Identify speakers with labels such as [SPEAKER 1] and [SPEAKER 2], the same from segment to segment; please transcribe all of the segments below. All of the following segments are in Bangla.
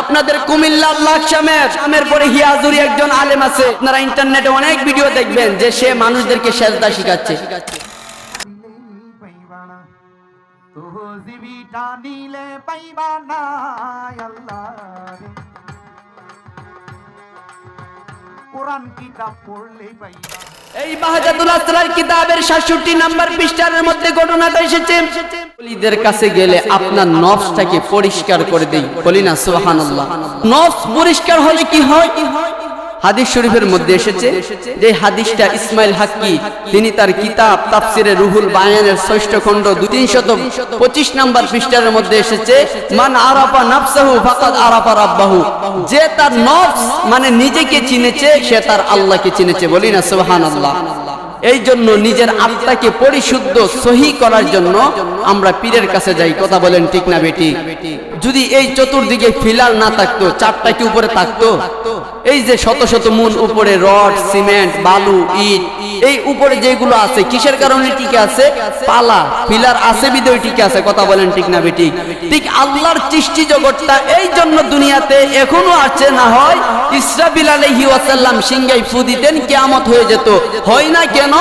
[SPEAKER 1] আপনাদের কুমিল্লার লাকসামের পরে হিয়াজুরি একজন আলেম আছে, আপনারা ইন্টারনেটে অনেক ভিডিও দেখবেন যে সে মানুষদেরকে সেজদা শিখাচ্ছে। এই বাহাজাতুল আসরার কিতাবের ৬৭ নম্বর পৃষ্ঠার মধ্যে ঘটনাটা এসেছে, ওলিদের কাছে গেলে আপনার নফসটাকে পরিষ্কার করে দেই, বলি না সুবহানাল্লাহ। নফস পরিষ্কার হলে কি হয়? হাদিস শরীফের মধ্যে এসেছে, যে হাদিসটা ইসমাইল হাক্কি তিনি তার কিতাব তাফসিরে রুহুল বায়ানের ৬ষ্ঠ খণ্ড ৩২৫ নম্বর পৃষ্ঠার মধ্যে এসেছে, মান আরাফা নাফসাহু ফাকাদ আরাফা রাব্বাহু, যে তার নফস মানে নিজেকে চিনেছে সে তার আল্লাহকে চিনেছে, বলি না সুবহানাল্লাহ। এই জন্য নিজের আত্মাকে পরিশুদ্ধ সহি করার জন্য আমরা পীরের কাছে যাই, কথা বলেন ঠিক না বেটি? যদি এই চতুর্দিকে ফিলার না থাকতো, চারটা কি উপরে থাকতো? এই যে শত শত মূল উপরে রড, সিমেন্ট, বালু, ইট, এই উপরে যেগুলো আছে কিসের কারণে টিকে আছে? পালা ফিলার আছে বিদয় টিকে আছে, কথা বলেন ঠিক না বেটি? ঠিক আল্লাহর সৃষ্টি জগৎটা এই জন্য দুনিয়াতে এখনো আছে, না হয় ইসরাফিল আলাইহিস সালাম সিংহায় ফু দিতেন, কিয়ামত হয়ে যেত। হয় না কেন?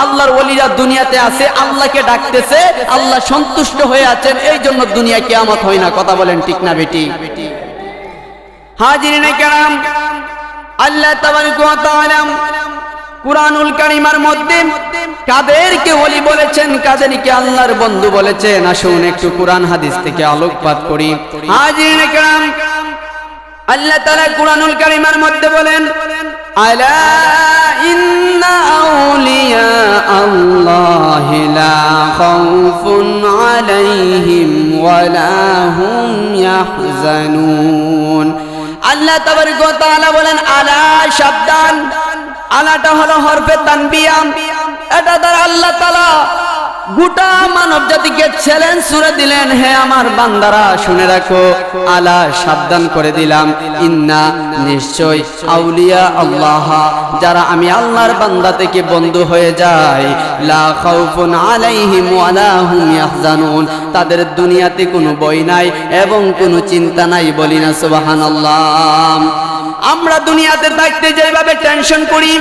[SPEAKER 1] আল্লাহর ওলিরা দুনিয়াতে আছে, আল্লাহকে ডাকতেছে, আল্লাহ সন্তুষ্ট হয়ে আছেন, এই জন্য দুনিয়া কিয়ামত হয় না, কথা বলেন ঠিক না বেটি? হাজিরিনে কেরাম, আল্লাহ তাবারaka ওয়া তাআলা কুরআনুল কারীমের মধ্যে কাদেরকে ওলি বলেছেন, কাদেরকে আল্লাহর বন্ধু বলেছেন, আসুন একটু কুরআন হাদিস থেকে আলোকপাত করি। হাজিরিনে কেরাম, আল্লাহ তাআলা কুরআনুল কারীমের মধ্যে বলেন, আলা ইন্না আউলিয়া আল্লাহি লা খাউফুন আলাইহিম ওয়া লা হুম ইয়াহজানুন। আল্লাহ তাবারaka ওয়া তাআলা বলেন, আলা সাবধান, আলাটা হলো হরফে তানবিয়া, এটা দ্বারা আল্লাহ তাআলা গোটা মানব জাতিকে চ্যালেঞ্জ ছুড়ে দিলেন, হে আমার বান্দারা শুনে রাখো, আলা সাবধান করে দিলাম, ইন্না নিশ্চয়, আউলিয়া আল্লাহ যারা আমি আল্লাহর বান্দা থেকে বন্ধু হয়ে যায়, লা খাউফুন আলাইহিম ওয়া লা হুম ইয়াহজানুন, তাদের দুনিয়াতে কোনো ভয় নাই এবং কোনো চিন্তা নাই, বলি না সুবহানাল্লাহ। আমরা দুনিয়াতে থাকতে যেভাবে টেনশন করি,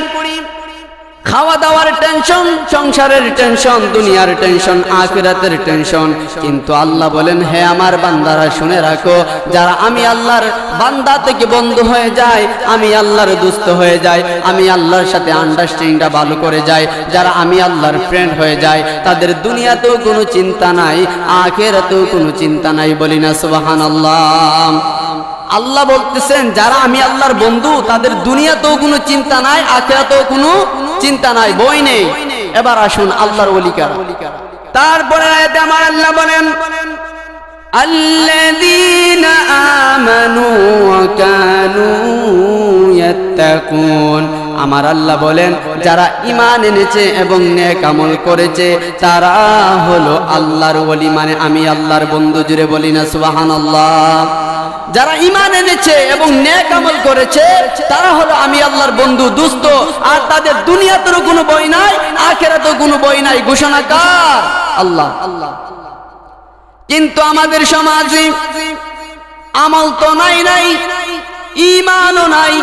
[SPEAKER 1] খাওয়া দাওয়ার টেনশন, সংসারের টেনশন, দুনিয়ার টেনশন, আখিরাতের টেনশন, কিন্তু আল্লাহ বলেন, হে আমার বান্দারা শুনে রাখো, যারা আমি আল্লাহর বান্দা থেকে বন্ধু হয়ে যায়, আমি আল্লাহর দোস্ত হয়ে যায়, আমি আল্লাহর সাথে আন্ডারস্ট্যান্ডিংটা ভালো করে যায়, যারা আমি আল্লাহর ফ্রেন্ড হয়ে যায়, তাদের দুনিয়াতেও কোনো চিন্তা নাই, আখিরাতেও কোনো চিন্তা নাই, বলি না সুবহানাল্লাহ। আল্লাহ বলতেছেন, যারা আমি আল্লাহর বন্ধু তাদের দুনিয়াতেও কোনো চিন্তা নাই, আখিরাতেও কোনো চিন্তা নাই, বই নেই। এবার আসুন আল্লাহর ওলি কারা। তারপরে আয়াতে আমার আল্লাহ বলেন, আল্লাযীনা আমানু ওয়া কানু ইয়াত্তাকুন, আমার আল্লাহ বলেন যারা ঈমান এনেছে এবং নেক আমল করেছে তারা হলো আল্লাহর ওলি, মানে আমি আল্লাহর বন্ধু। জুড়ে বলি না সুবহানাল্লাহ। যারা ঈমান এনেছে এবং নেক আমল করেছে তারা হলো আমি আল্লাহর বন্ধু, দোস্ত, আর তাদের দুনিয়াতেও কোনো ভয় নাই, আখিরাতেও কোনো ভয় নাই। ঘোষণা কার? আল্লাহ। কিন্তু আমাদের সমাজে আমল তো নাই, ঈমানও নাই,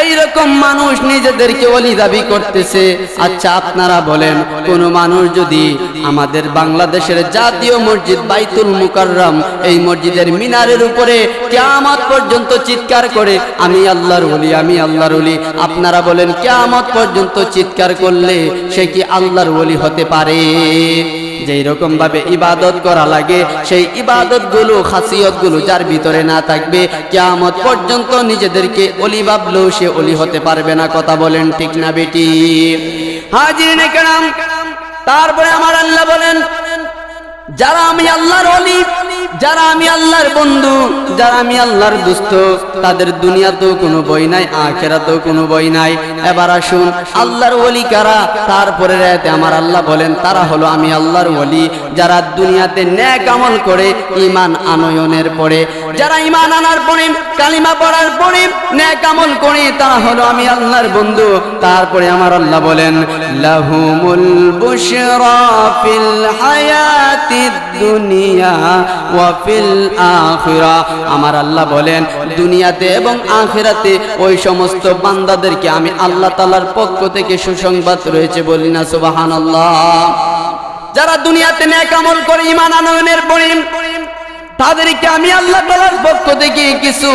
[SPEAKER 1] এইরকম মানুষ নিজেদেরকে ওলি দাবি করতেছে। আচ্ছা আপনারা বলেন, কোন মানুষ যদি আমাদের বাংলাদেশের জাতীয় মসজিদ বাইতুল মুকাররম, এই মসজিদের মিনারের উপরে কিয়ামত পর্যন্ত চিৎকার করে আমি আল্লাহর ওলি, আমি আল্লাহর ওলি, আপনারা বলেন কিয়ামত পর্যন্ত চিৎকার করলে সে কি আল্লাহর ওলি হতে পারে? যেই রকম ভাবে ইবাদত করা লাগে, সেই ইবাদত গুলো, খাসিয়ত গুলো যার ভিতরে না থাকবে, কিয়ামত পর্যন্ত নিজেদেরকে ওলি ভাবলেও সে ওলি হতে পারবে না। কথা বলেন ঠিক না বেটি? হাজিরিনে কেরাম, তারপরে আমার আল্লাহ বলেন, যারা আমি আল্লাহর ওলি, যারা আমি আল্লাহর বন্ধু, যারা আমি আল্লাহর দোস্ত, তাদের দুনিয়াতেও কোনো ভয় নাই, আখিরাতেও কোনো ভয় নাই। এবার আসুন আল্লাহর ওলি কারা। তারপরে রাতে আমার আল্লাহ বলেন, তারা হলো আমি আল্লাহর ওলি যারা দুনিয়াতে নেক আমল করে ঈমান আনয়নের পরে, যারা ঈমান আনার পরে কালিমা পড়ার পরে নেক আমল করে তারা হলো আমি আল্লাহর বন্ধু। তারপরে আমার আল্লাহ বলেন লাহুমুল বুশরা ফিল হায়াতিদ দুনিয়া ওয়া ফিল আখিরাহ। আমার আল্লাহ বলেন দুনিয়াতে এবং আখিরাতে ওই সমস্ত বান্দাদেরকে আমি আল্লাহ তাআলার পক্ষ থেকে সুসংবাদ রয়েছে, বলি না সুবহানাল্লাহ। যারা দুনিয়াতে নেক আমল করে ঈমান আনয়নের পরে তাদেরকে আমি আল্লাহ তাআলার পক্ষ থেকে কিছু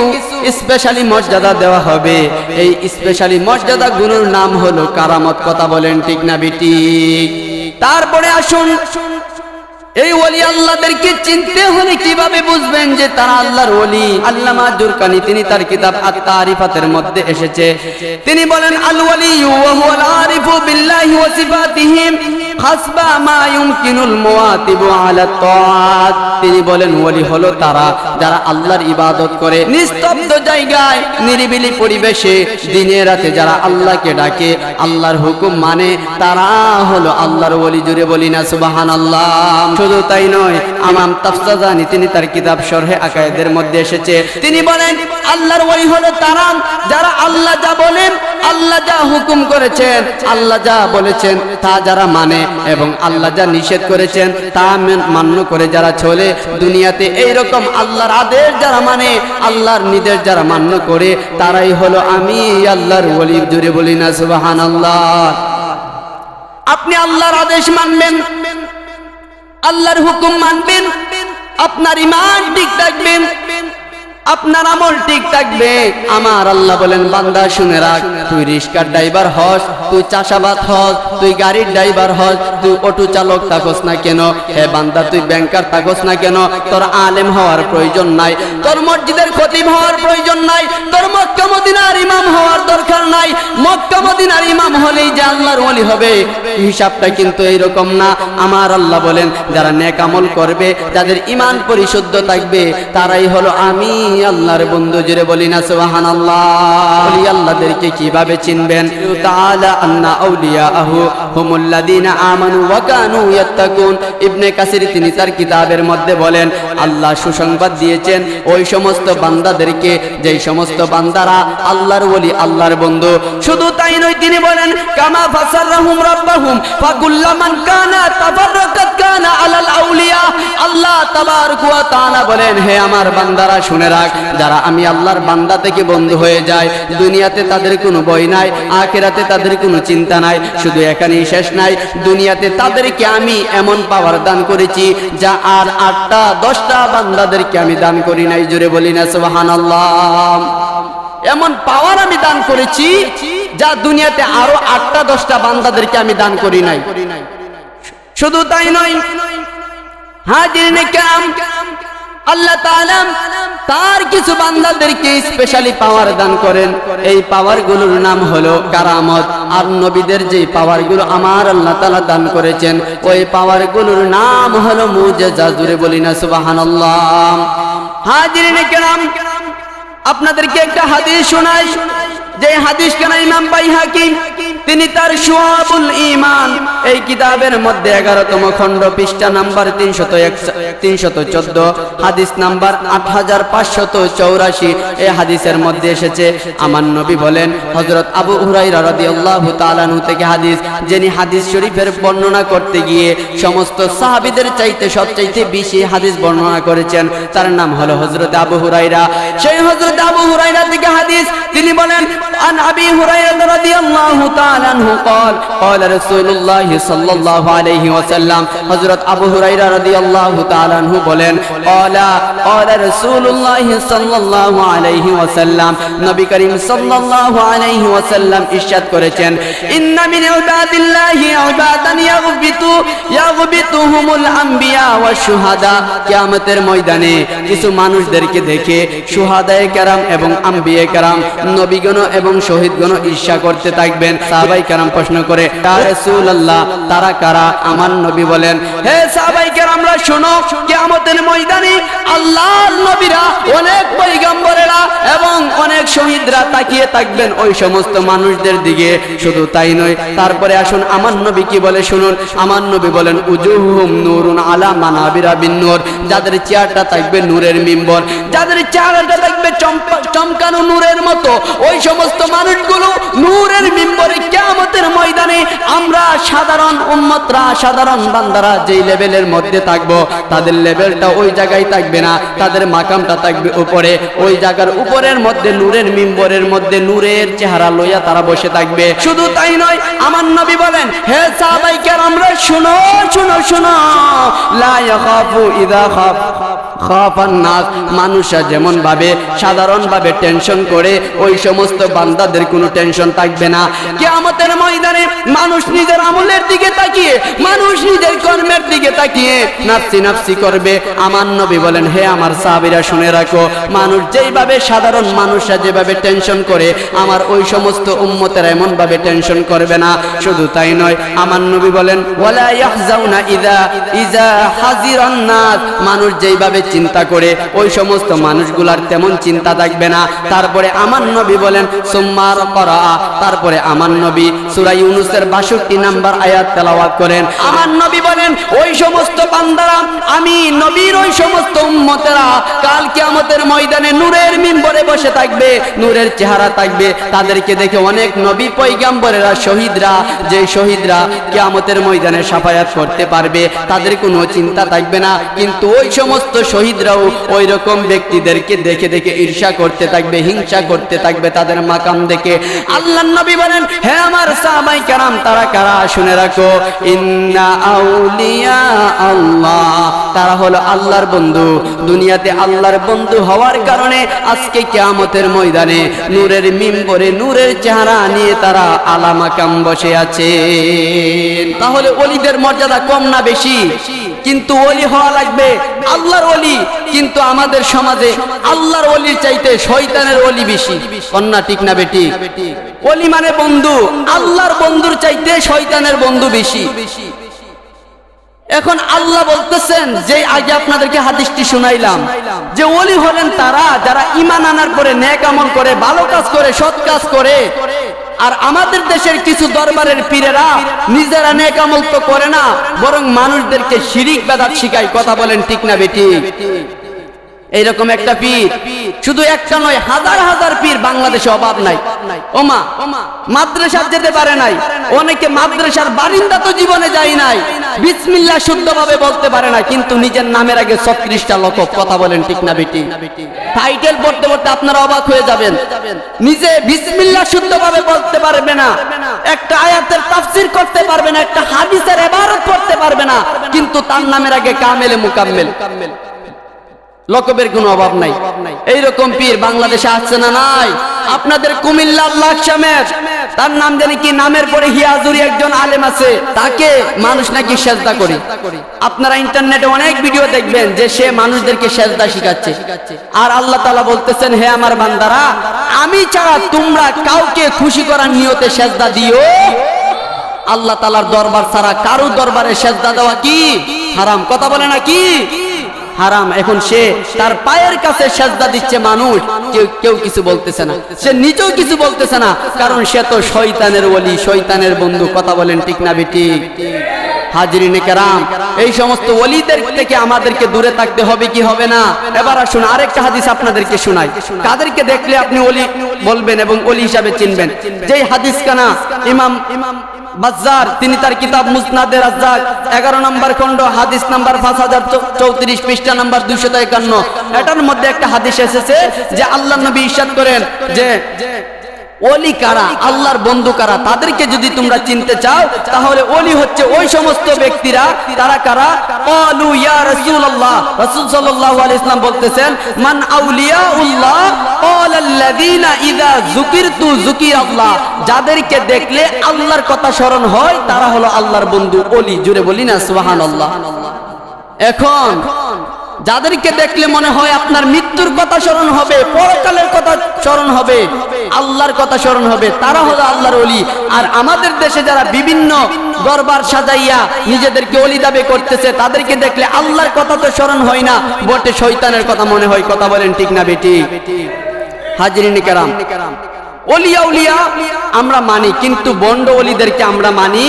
[SPEAKER 1] স্পেশালি মর্যাদা দেওয়া হবে। এই স্পেশালি মর্যাদা গুলোর নাম হলো কারামত। কথা বলেন ঠিক না বেঠিক? তারপরে আসুন এই ওলি আল্লাহদেরকে চিনতে হলে কিভাবে বুঝবেন যে তারা আল্লাহর ওলি? আল্লামা জুরকানি তিনি তার কিতাব আত-তারিফাতের মধ্যে এসেছে, তিনি বলেন আল ওয়ালিয়ু ওয়া হুয়াল আরিফু বিল্লাহি ওয়া সিফাতিহি হাসবা মা ইউমকিনুল মুওয়াতিবু আলা তাআত। তিনি বলেন ওলি হলো তারা যারা আল্লাহর ইবাদত করে নিস্তব্ধ জায়গায় নিরিবিলি পরিবেশে দিনে রাতে যারা আল্লাহকে ডাকে, আল্লাহর হুকুম মানে, তারা হলো আল্লাহর ওলি। জুড়ে বলি না সুবহানাল্লাহ। শুধু তাই নয়, ইমাম তাফসাজানি তিনি তার কিতাব শরহে আকায়েদের মধ্যে এসেছে, তিনি বলেন আল্লাহর ওলি হলো তারা যারা আল্লাহ যা বলেন, আল্লাহ যা হুকুম করেছেন, আল্লাহ যা বলেছেন তা যারা মানে এবং আল্লাহ যা নিষেধ করেছেন তা মান্য করে যারা চলে। দুনিয়াতে এইরকম আল্লাহর আদেশ যারা মানে, আল্লাহর নির্দেশ যারা মান্য করে, তারাই হলো আমি আল্লাহর ওলি। জুড়ে বলি না সুবহানাল্লাহ। আপনি আল্লাহর আদেশ মানবেন, আল্লাহর হুকুম মানবেন, আপনার ঈমান ঠিক থাকবেন, আপনার আমল ঠিক থাকবে। আমার আল্লাহ বলেন বান্দা শুনে রাখ, তুই রিক্সার ড্রাইভার হস, তুই চাষাবাদ হস, তুই গাড়ির ড্রাইভার হস, তুই অটো চালক থাকস না কেন, হে বান্দা তুই ব্যাংকার থাকস না কেন, তোর আলেম হওয়ার প্রয়োজন নাই, তোর মসজিদের খতিব হওয়ার প্রয়োজন নাই, তোর মক্কা মদিনার ইমাম হওয়ার দরকার নাই। মক্কা মদিনার ইমাম হলেই যে আল্লাহর ওলি হবে হিসাবটা কিন্তু এইরকম না। আমার আল্লাহ বলেন যারা নেক আমল করবে, যাদের ঈমান পরিশুদ্ধ থাকবে, তারাই হলো আমি আল্লাহর বন্ধু। জুড়ে বলি না সুবহানাল্লাহ। ওলি আল্লাহদেরকে কিভাবে চিনবেন? তাআলা আন্না আউলিয়াহু হুমুল্লাযীনা আমানু ওয়া কানু ইয়াত্তাকুন। ইবনে কাসির তিনি তার কিতাবের মধ্যে বলেন আল্লাহ সুসংবাদ দিয়েছেন ওই সমস্ত বান্দাদেরকে যেই সমস্ত বান্দারা আল্লাহর ওলি, আল্লাহর বন্ধু। শুধু তাই নয়, তিনি বলেন কামা ফাসাররাহুম রাব্বাহুম ফাকুল্লামান কানা তাফাররাকাত কানা আলাল আউলিয়া। আল্লাহ তাবারক ওয়া তাআলা বলেন হে আমার বান্দারা শুনে রাখ, যারা আমি আল্লাহর বান্দা থেকে বন্ধু হয়ে যায়, দুনিয়াতে তাদের কোনো ভয় নাই, আখিরাতে তাদের কোনো চিন্তা নাই। শুধু এখানেই শেষ নাই, দুনিয়াতে তাদেরকে আমি এমন পাওয়ার দান করেছি যা আর 8টা 10টা বান্দাদেরকে আমি দান করি নাই। জুড়ে বলি না সুবহানাল্লাহ। এমন পাওয়ার আমি দান করেছি যা দুনিয়াতে আরো 8টা 10টা বান্দাদেরকে আমি দান করি নাই। শুধু তাই নয়, হাজিরিনে কেরাম, আল্লাহ তাআলা তার কিছু বান্দাদেরকে স্পেশালি পাওয়ার দান করেন। এই পাওয়ার গুলোর নাম হলো কারামত। আর নবীদের যে পাওয়ার গুলো আমার আল্লাহ তাআলা দান করেছেন, ওই পাওয়ার গুলোর নাম হলো মুজিজা। জুড়ে বলি না সুবহানাল্লাহ। হাজিরিনে কেরাম, আপনাদেরকে একটা হাদিস শোনাই, যে হাদিস কানা ইমাম বাইহাকি তিনি তার শুআবুল ঈমান এই কিতাবের মধ্যে 11তম খণ্ড পৃষ্ঠা নাম্বার 314 হাদিস নাম্বার 8584 এই হাদিসের মধ্যে এসেছে, আমার নবী বলেন, হযরত আবু হুরায়রা রাদিয়াল্লাহু তাআলা আনহু থেকে হাদিস, যিনি হাদিস শরীফের বর্ণনা করতে গিয়ে সমস্ত সাহাবীদের চাইতে সবচাইতে বেশি হাদিস বর্ণনা করেছেন, তার নাম হলো হযরত আবু হুরায়রা। সেই হযরত আবু হুরায়রা থেকে হাদিস, তিনি বলেন عن أبي هريرة رضي الله تعالى عنه قال قال رسول الله صلى الله عليه وسلم حضرت أبو هريرة رضي الله تعالى عنه বলেন قال رسول الله صلى الله عليه وسلم নবী করিম সাল্লাল্লাহু আলাইহি ওয়াসাল্লাম ইরশাদ করেছেন, ইন্না মিন ইবাদিল্লাহি ইবাদান ইয়াগবিতুহুমুল আম্বিয়া ওয়াশ শুহাদা। কিয়ামতের ময়দানে কিছু মানুষদেরকে দেখে শুহাদায়ে কেরাম এবং আম্বিয়ায়ে কেরাম, নবীগণ এবং শহীদগণ ঈর্ষা করতে থাকবেন। সাহাবায়ে কেরাম প্রশ্ন করে, ইয়া রাসূলুল্লাহ, তারা কারা? আমার নবী বলেন, হে সাহাবায়ে কেরামরা শোনো, কিয়ামতের ময়দানে আল্লাহর নবীরা, অনেক পয়গম্বরেরা এবং অনেক শহীদরা তাকিয়ে থাকবেন ওই সমস্ত মানুষদের দিকে। শুধু তাই নয়, তারপরে আসুন আমার নবী কি বলে শুনুন। আমার নবী বলেন, উজুহুম নূরুন আলা মানাবিরা বিন নূর, যাদের চেহারাটা থাকবে নূরের মিম্বর, যাদের যাদের চেহারাটা থাকবে চমকানো নূরের মতো, ওই সমস্ত মানুষগুলো নূরের মিম্বরে কিয়ামতের ময়দানে আমরা সাধারণ উম্মতরা, সাধারণ বান্দারা যেই লেভেলের মধ্যে থাকবো, তাদের লেভেলটা ওই জায়গায় থাকবে না, তাদের মাকামটা থাকবে উপরে। ওই জায়গার উপরের মধ্যে নূরের মিম্বরের মধ্যে নূরের চেহারা লইয়া তারা বসে থাকবে। শুধু তাই নয়, আমার নবী বলেন, হে সাহাবায়ে কেরামরা শুনো শুনো শুনো, লা ইয়াখাফু ইযা খাফান নাস, মানুষরা যেমন ভাবে সাধারণ ভাবে টেনশন করে, ওই সমস্ত বান্দাদের কোনো টেনশন থাকবে না। কিয়ামতের ময়দানে মানুষ নিজের আমলের দিকে তাকিয়ে, মানুষ নিজের কর্মের দিকে তাকিয়ে নাফসি নাফসি করবে। আমার নবী বলেন, হে আমার সাহাবীরা শুনে রাখো, মানুষ যেইভাবে সাধারণ মানুষরা যেভাবে টেনশন করে, আমার ওই সমস্ত উম্মতেরা এমন ভাবে টেনশন করবে না। শুধু তাই নয়, আমার নবী বলেন, ওয়ালা ইয়াহজাউনা ইযা হাজিরান নাস, মানুষ যেইভাবে চিন্তা করে ওই সমস্ত মানুষগুলার তেমন চিন্তা থাকবে না। তারপরে আমার নবী বলেন, সুম্মার করা, তারপরে আমার নবী সূরা ইউনূসের ৬২ নাম্বার আয়াত তেলাওয়াত করেন। আমার নবী বলেন, ওই সমস্ত বান্দারা, আমি নবীর ওই সমস্ত উম্মতেরা কাল কিয়ামতের ময়দানে নূরের মিম্বরে বসে থাকবে, নূরের চেহারা থাকবে। তাদেরকে দেখে অনেক নবী পয়গাম্বরেরা, শহীদরা, যে শহীদরা কিয়ামতের ময়দানে শাফায়াত করতে পারবে, তাদের কোনো চিন্তা থাকবে না। কিন্তু ওই সমস্ত শহীদরাও ওই রকম ব্যক্তিদেরকে দেখে দেখে ঈর্ষা করতে থাকবে, হিংসা করতে থাকবে তাদের মাকাম দেখে। আল্লাহর নবী বলেন, হে আমার সাহাবায়ে কেরাম, তারা কারা? শুনে রাখো, ইন্না আউলিয়া আল্লাহ, তারা হলো আল্লাহর বন্ধু। দুনিয়াতে আল্লাহর বন্ধু হওয়ার কারণে আজকে কিয়ামতের ময়দানে নূরের মিম্বরে নূরের চেহারা নিয়ে তারা আলা মাকাম বসে আছে। তাহলে ওলিদের মর্যাদা কম না বেশি? কিন্তু ওলি হওয়া লাগবে, আল্লাহর ওলি। কিন্তু আমাদের সমাজে আল্লাহর ওলির চাইতে শয়তানের ওলি বেশি। কন্যা ঠিক না বেটি? ওলি মানে বন্ধু, আল্লাহর বন্ধুর চাইতে শয়তানের বন্ধু বেশি। এখন আল্লাহ বলতেছেন, যে আগে আপনাদেরকে হাদিসটি শুনাইলাম, যে ওলি হলেন তারা যারা ঈমান আনার পরে নেক আমল করে, ভালো কাজ করে, সৎ কাজ করে। আর আমাদের দেশের কিছু দরবারের পীরেরা নিজেরা নেক আমল তো করে না, বরং মানুষদেরকে শিরিক বেদাত শিখায়। কথা বলেন ঠিক না বেটি? এইরকম একটা পীর, শুধু একটা নয়, হাজার হাজার পীর বাংলাদেশে অভাব নাই। ওমা, মাদ্রাসা যেতে পারে নাই, অনেকে মাদ্রাসার বারিন্দা তো জীবনে যায় নাই, বিসমিল্লাহ শুদ্ধভাবে বলতে পারে না, কিন্তু নিজের নামের আগে ৩৬টা লকব। কথা বলেন ঠিক না বেটি? টাইটেল পড়তে পড়তে আপনারা অবাক হয়ে যাবেন, নিজে বিসমিল্লাহ শুদ্ধভাবে বলতে পারবে না, একটা আয়াতের তাফসীর করতে পারবে না, একটা হাদিসের ইবারত পড়তে পারবে না, কিন্তু তার নামের আগে কামেলে মুকাম্মেল, লকবের কোনো অভাব নাই। এইরকম পীর বাংলাদেশে আসছে না? নাই। আপনাদের কুমিল্লার লাকসামের, তার নাম জানি কি, নামের পরে হিয়াজুরি একজন আলেম আছে, তাকে মানুষ নাকি সেজদা করে। আপনারা ইন্টারনেটে অনেক ভিডিও দেখবেন যে সে মানুষদেরকে সেজদা শিখাচ্ছে। আর আল্লাহ তাআলা বলতেছেন, হে আমার বান্দারা, আমি ছাড়া তোমরা কাউকে খুশি করার নিয়তে সেজদা দিও। আল্লাহ তাআলার দরবার ছাড়া কারো দরবারে সেজদা দেওয়া কি হারাম? কথা বলে না কি হারাম? এখন সে তার পায়ের কাছে সেজদা দিচ্ছে, মানুষ কেউ কিছু বলতেছে না, সে নিজেও কিছু বলতেছে না, কারণ সে তো শয়তানের ওলি, শয়তানের বন্ধু। কথা বলেন ঠিক না বেটি? হাজরিনে কেরাম, এই সমস্ত ওলিদের থেকে আমাদেরকে দূরে থাকতে হবে কি হবে না? এবার আসুন আরেকটা হাদিস আপনাদেরকে শোনাই, কাদেরকে দেখলে আপনি ওলি বলবেন এবং ওলি হিসাবে চিনবেন। যেই হাদিস কানা ইমাম বাজ্জার, তিনি তার কিতাব মুসনাদে রাজ্জাক 11 নম্বর খণ্ড, হাদিস নাম্বার 5034, পৃষ্ঠা নাম্বার 251, এটার মধ্যে একটা হাদিস এসেছে যে আল্লাহর নবী ইরশাদ করেন যে ওলি কারা, আল্লাহর বন্ধু কারা, তাদেরকে যদি তোমরা চিনতে চাও, তাহলে ওলি হচ্ছে ওই সমস্ত ব্যক্তিরা। তারা কারা? ক্বালু ইয়া রাসূলুল্লাহ, রাসূল সাল্লাল্লাহু আলাইহি ওয়াসাল্লাম বলতেছেন, মান আউলিয়াউল্লাহ ক্বালাল্লাযীনা ইযা যুকিরতু যুকিরাল্লাহ, যাদেরকে দেখলে আল্লাহর কথা স্মরণ হয় তারা হলো আল্লাহর বন্ধু, ওলি। জুড়ে বলি না সুবহানাল্লাহ। এখন যাদেরকে দেখলে মনে হয় আপনার মৃত্যুর কথা স্মরণ হবে, পরকালের কথা স্মরণ হবে, আল্লাহর কথা স্মরণ হবে, তারা হলো আল্লাহর ওলি। আর আমাদের দেশে যারা বিভিন্ন দরবার সাজাইয়া নিজেদেরকে ওলি দাবি করতেছে, তাদেরকে দেখলে আল্লাহর কথা তো স্মরণ হয় না, বটে শয়তানের কথা মনে হয়। কথা বলেন ঠিক না বেটি? হাজরিনে কেরাম, ওলিয়া উলিয়া আমরা মানি, কিন্তু বন্ড ওলিদেরকে আমরা মানি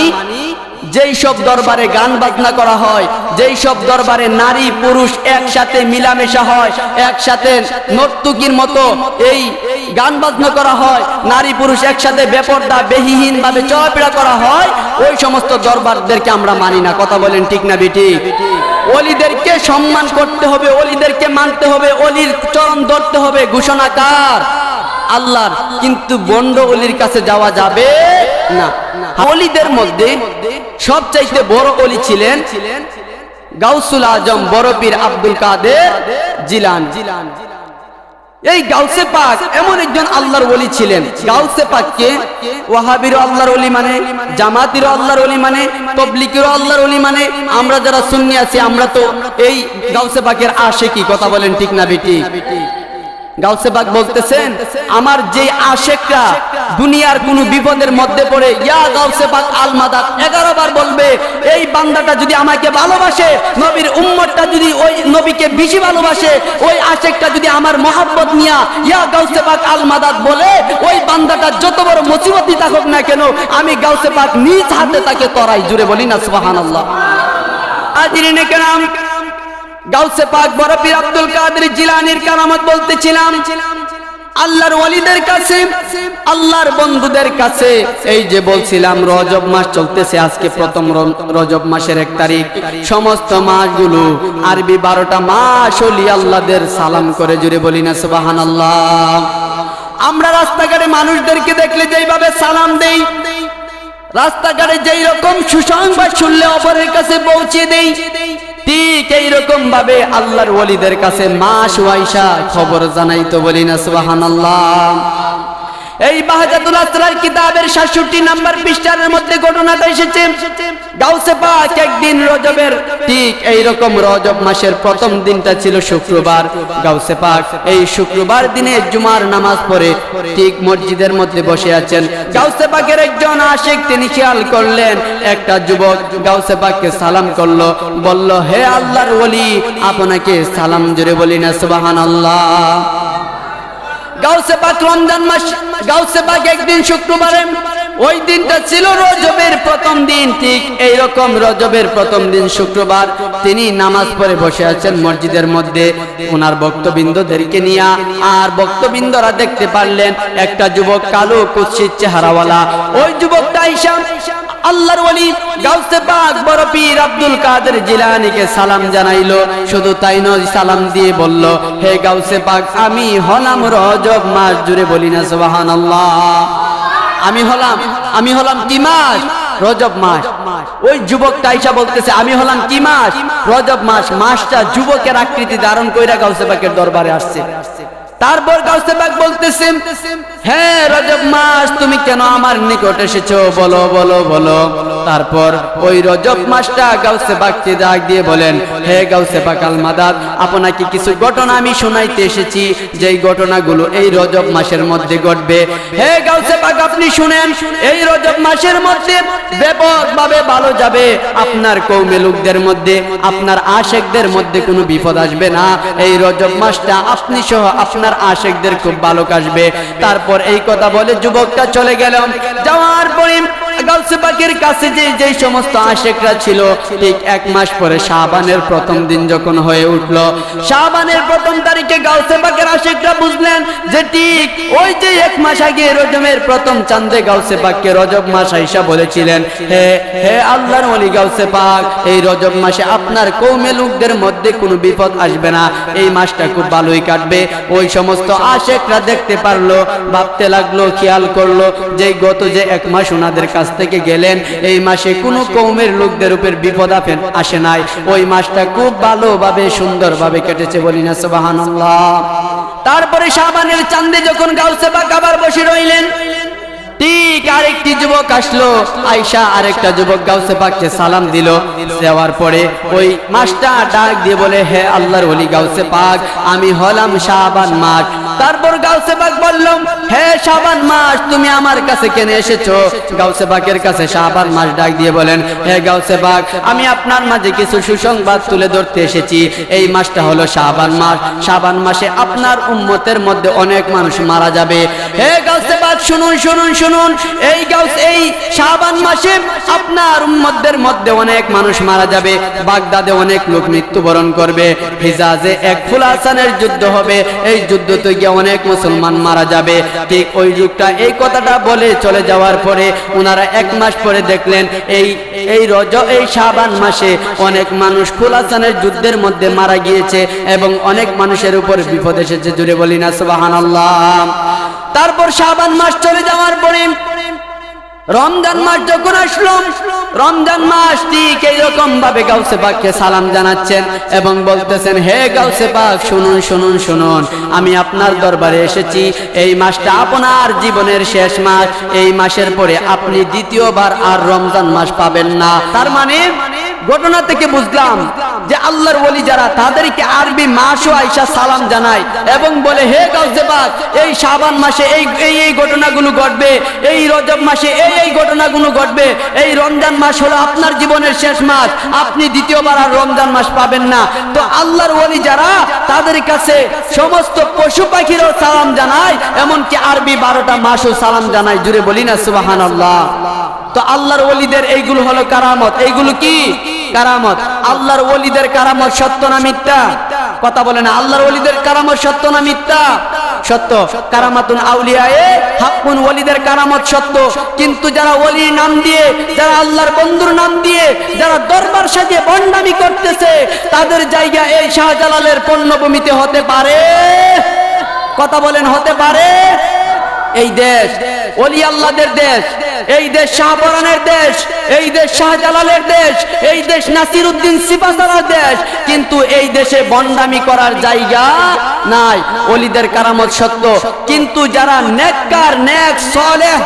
[SPEAKER 1] যেই সব দরবারে গান বাজনা করা হয়, যেই সব দরবারে নারী পুরুষ একসাথে মিলামেশা হয়, একসাথে নর্তকীর মতো এই গান বাজনা করা হয়, নারী পুরুষ একসাথে বেপরদা বেহিহীন ভাবে চলাফেরা করা হয়, ওই সমস্ত দরবারদেরকে আমরা মানি না। কথা বলেন ঠিক না বেটি? ওলিদেরকে সম্মান করতে হবে, ওলিদেরকে মানতে হবে, ওলির চরণ ধরতে হবে, ঘোষণাকার আল্লাহর। কিন্তু বন্ড ওলির কাছে যাওয়া যাবে না। ওলিদের মধ্যে সবচাইতে বড় ওলি ছিলেন গাউসুল আজম বড় পীর আব্দুল কাদের জিলানী। এই গাউসে পাক এমন একজন আল্লাহর ওলি ছিলেন। গাউসে পাককে ওয়াহাবিরও আল্লাহর ওলি মানে, জামাতিরও আল্লাহর ওলি মানে, তবলিগেরও আল্লাহর ওলি মানে, আমরা যারা সুন্নি আছি আমরা তো এই গাউসে পাকের আশিকি। কথা বলেন ঠিক না বেটি? গাউসে পাক বলতেছেন, আমার যে আশেকরা দুনিয়ার কোন বিপদের মধ্যে পড়ে ইয়া গাউসে পাক আল মাদাদ 11 বার বলবে, এই বান্দাটা যদি আমাকে ভালোবাসে, নবীর উম্মতটা যদি ওই নবীকে বেশি ভালোবাসে, ওই আশেকটা যদি আমার মহব্বত নিয়া ইয়া গাউসে পাক আল মাদাদ বলে, ওই বান্দাটা যত বড় মুসিবতই থাকুক না কেন, আমি গাউসে পাক নিজ হাতে তাকে তরাই। জুড়ে বলি না সুবহানাল্লাহ। আজিরিনে কেরাম, গাউসে পাক বড় পীর আব্দুল কাদের জিলানীর কারামত বলতেছিলাম। আল্লাহর ওলিদের কাছে, আল্লাহর বন্ধুদের কাছে, এই যে বলছিলাম রজব মাস চলতেছে, আজকে প্রথম রজব মাসের 1 তারিখ। সমস্ত মাসগুলো আরবি 12টা মাস ওলি আল্লাহদের সালাম করে। জুড়ে বলি না সুবহানাল্লাহ। আমরা রাস্তাঘাটে মানুষদেরকে দেখলে যেইভাবে সালাম দেই, রাস্তাঘাটে যেই রকম সুসংবাদ শুনলে অপরের কাছে পৌঁছে দেই, ঠিক এইরকম ভাবে আল্লাহর ওলিদের কাছে মাস ওয়াইশা খবর জানাইতো। বলি না সুবহানাল্লাহ। এই বাহজাতুল আসরার কিতাবের 67 নম্বর পৃষ্ঠার মধ্যে ঘটনাটা এসেছে। গাউসে পাক একদিন রজবের ঠিক এইরকম রজব মাসের প্রথম দিনটা ছিল শুক্রবার। গাউসে পাক এই শুক্রবার দিনে জুমার নামাজ পড়ে ঠিক মসজিদের মধ্যে বসে আছেন। গাউসে পাকের একজন আশিক তিনি খেয়াল করলেন, একটা যুবক গাউসে পাককে সালাম করলো, বলল, হে আল্লাহর ওলি, আপনাকে সালাম। জোরে বলি না সুবহানাল্লাহ। গাউসে পাক রমজান মাস, গাউসে পাক একদিন শুক্রবারে, ওই দিনটা ছিল রজবের প্রথম দিন। ঠিক এইরকম রজবের প্রথম দিন শুক্রবার তিনি নামাজ পড়ে বসে আছেন মসজিদের মধ্যে ওনার ভক্তবৃন্দদেরকে নিয়ে। আর ভক্তবৃন্দরা দেখতে পারলেন একটা যুবক কালো কুৎসিত চেহারাওয়ালা। ওই যুবকটা আইসা আল্লাহর ওলি গাউসে পাক বড় পীর আব্দুল কাদের জিলানীকে সালাম জানাইলো। শুধু তাই নয়, সালাম দিয়ে বলল, হে গাউসে পাক, আমি হলাম রজব মাস। জুড়ে বলি না সুবহানাল্লাহ। আমি হলাম কি মাস? রজব মাস। ওই যুবকটা আইসা বলতেছে, আমি হলাম কি মাস? রজব মাস। মাসটা যুবকের আকৃতি ধারণ কইরা গাউসে পাকের দরবারে আসছে। তারপর গাউসে পাক বলতেছেন, হ্যাঁ রজব মাস, তুমি কেন আমার নিকট এসেছো? বলো বলো বলো। তারপর ওই রজব মাসটা গাউসে পাককে ডাক দিয়ে বলেন, হে গাউসে পাক আল মাদাদ, আপনাকে কিছু ঘটনা আমি শোনাইতে এসেছি, যেই ঘটনাগুলো এই রজব মাসের মধ্যে ঘটবে। হে গাউসে পাক, আপনি শুনেন, এই রজব মাসের মধ্যে ব্যাপকভাবে ভালো যাবে। আপনার কওমে লোকদের মধ্যে, আপনার আশেকদের মধ্যে কোনো বিপদ আসবে না। এই রজব মাসটা আপনি সহ আপনার আশেকদের খুব ভালো কাটবে। তারপর এই কথা বলে যুবকটা চলে গেল। যাওয়ার পরে গাউসে পাকের কাছে যে সমস্ত আশেকরা ছিল, ঠিক 1 মাস পরে শাবানের প্রথম দিন যখন হয়ে উঠলো, শাবানের প্রথম তারিখে গাউসে পাকের আশেকরা বুঝলেন যে ঠিক ওই যে 1 মাস আগে রজবের প্রথম চাঁদে গাউসে পাককে রজব মাস আইসা বলেছিলেন, হে আল্লাহর ওলি গাউসে পাক, এই রজব মাসে আপনার কওমে লোকদের মধ্যে কোনো বিপদ আসবে না, এই মাসটা খুব ভালোই কাটবে। ওই সমস্ত আশেকরা দেখতে পারলো, ভাবতে লাগলো, খেয়াল করলো যে গত যে 1 মাস ওনাদের কাছ থেকে গেলেন, এই মাসে কোনো কওমের লোকদের উপর বিপদ আপদ আসে নাই। ওই মাসটা খুব ভালোভাবে সুন্দরভাবে কেটেছে। বলি না সুবহানাল্লাহ। তারপরে শাবানের চাঁদে যখন গাউসে পাক আবার বসে রইলেন, ঠিক আরেকটি যুবক আসলো, আয়েশা আরেকটা যুবক গাউসে পাককে সালাম দিল। দেওয়ার পরে ওই মাসটা ডাক দিয়ে বলে, হে আল্লাহর ওলি গাউসে পাক, আমি হলাম শাবান মাস। তারপর গাউসে পাক বলল, হে শাবান মাস, তুমি আমার কাছে কেন এসেছো? গাউসে পাকের কাছে শাবান মাস ডাক দিয়ে বলেন, হে গাউসে পাক, আমি আপনার মাঝে কিছু সুসংবাদ তুলে ধরতে এসেছি। এই মাসটা হলো শাবান মাস। শাবান মাসে আপনার উম্মতের মধ্যে অনেক মানুষ মারা যাবে। হে গাউসে পাক পাক শুনুন শুনুন শুনুন, এই শাবান মাসে আপনার উম্মতদের মধ্যে অনেক মানুষ মারা যাবে, বাগদাদে অনেক লোক মৃত্যুবরণ করবে, হিজাজে এক ফুলাসানের যুদ্ধ হবে, এই যুদ্ধতে গিয়ে অনেক মুসলমান মারা যাবে। ঠিক ওই যুগটা এই কথাটা বলে চলে যাওয়ার পরে ওনারা 1 মাস পরে দেখলেন এই শাবান মাসে অনেক মানুষ ফুলাসানের যুদ্ধের মধ্যে মারা গিয়েছে এবং অনেক মানুষের উপর বিপদ এসেছে। জুড়ে বলি না সুবহানাল্লাহ। তারপর শাবান মাস চলে যাওয়ার পরে রমজান মাস যখন আসলো, রমজান মাস ঠিক এইরকম ভাবে গাউসে পাককে সালাম জানাচ্ছেন এবং বলতেছেন, হে গাউসে পাক শুনুন শুনুন শুনুন, আমি আপনার দরবারে এসেছি, এই মাসটা আপনার জীবনের শেষ মাস, এই মাসের পরে আপনি দ্বিতীয়বার আর রমজান মাস পাবেন না। তার মানে ঘটনা থেকে বুঝলাম যে আল্লাহর ওলি যারা তাদেরকে আরবি মাসও আইসা সালাম জানায় এবং বলে, হে গাউসে পাক এই শাবান মাসে এই ঘটনাগুলো ঘটবে, এই রজব মাসে এই ঘটনাগুলো ঘটবে, এই রমজান মাস হলো আপনার জীবনের শেষ মাস, আপনি দ্বিতীয়বার আর রমজান মাস পাবেন না। তো আল্লাহর ওলি যারা তাদের কাছে সমস্ত পশু পাখিরও সালাম জানায়, এমনকি আরবি 12টা মাসও সালাম জানায়। জুড়ে বলি না সুবহানাল্লাহ। তো আল্লাহর ওলিদের এইগুলো হলো কারামত। এইগুলো কি কারামত? আল্লাহর ওলিদের কারামত সত্য না মিথ্যা? কথা বলে না। আল্লাহর ওলিদের কারামত সত্য না মিথ্যা? সত্য। কারামাতুন আউলিয়ায়ে হাক্কুন, ওলিদের কারামত সত্য। কিন্তু যারা ওলির নাম দিয়ে, যারা আল্লাহর বন্ধুর নাম দিয়ে, যারা দরবার সাজিয়ে বন্ডামি করতেছে, তাদের জায়গা এই শাহজালালের পণ্যভূমিতে হতে পারে? কথা বলেন, হতে পারে? এই দেশ ওলি আল্লাহদের দেশ, এই দেশ শাহপরানের দেশ, এই দেশ শাহজালালের দেশ, এই দেশ নাসিরউদ্দিন সিপাহসালার দেশ, কিন্তু এই দেশে বন্ডামি করার জায়গা নাই। ওলিদের কারামত সত্য, কিন্তু যারা নেককার, নেক সালেহ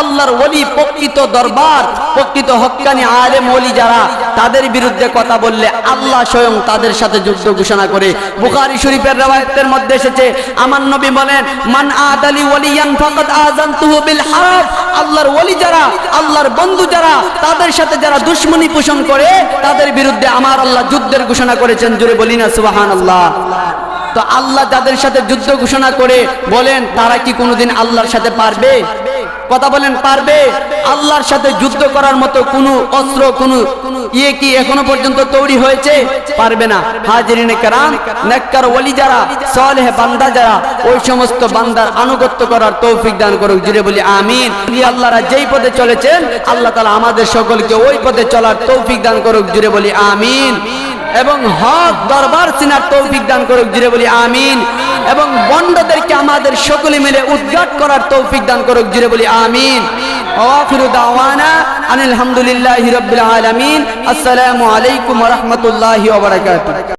[SPEAKER 1] আল্লাহর ওলি, প্রকৃত দরবার, প্রকৃত হক্কানি আলেম ওলি যারা, তাদের বিরুদ্ধে কথা বললে আল্লাহ স্বয়ং তাদের সাথে যুদ্ধ ঘোষণা করে। বুখারী শরীফের রওয়ায়াতের মধ্যে এসেছে, আমার নবী বলেন, মান আদালি ওয়ালিয়ান ফাকাদ আযানতুহু বিল হারব। আল্লাহর ওলি যারা, আল্লাহর বন্ধু যারা, তাদের সাথে যারা দুশমনি পোষণ করে, তাদের বিরুদ্ধে আমার আল্লাহ যুদ্ধের ঘোষণা করেছেন। জোরে বলি না সুবহানাল্লাহ। তো আল্লাহ যাদের সাথে যুদ্ধ ঘোষণা করে বলেন, তারা কি কোনোদিন আল্লাহর সাথে পারবে? কথা বলেন, পারবে? আল্লাহর সাথে যুদ্ধ করার মতো কোনো অস্ত্র, কোনো কি এখনো পর্যন্ত তৈরি হয়েছে? পারবে না। হাজিরিনে কেরাম, নেককার ওলি যারা, সালেহ বান্দা যারা, ওই সমস্ত বান্দার আনুগত্য করার তৌফিক দান করুক। জুড়ে বলি আমিন। আল্লাহরা যেই পথে চলেছেন, আল্লাহ তাআলা আমাদের সকলকে ওই পথে চলার তৌফিক দান করুক। জুড়ে বলি আমিন। এবং হক দরবার চিনার তৌফিক দান করুক। জুড়ে বলি আমিন। এবং বন্ডদেরকে আমাদের সকলে মিলে উদ্ঘাট করার তৌফিক দান করুক। জুড়ে বলি আমিন। আখিরু দাওয়ানা আনিল হামদুলিল্লাহি রাব্বিল আলামিন। আসসালামু আলাইকুম ওয়া রাহমাতুল্লাহি ওয়া বারাকাতুহু।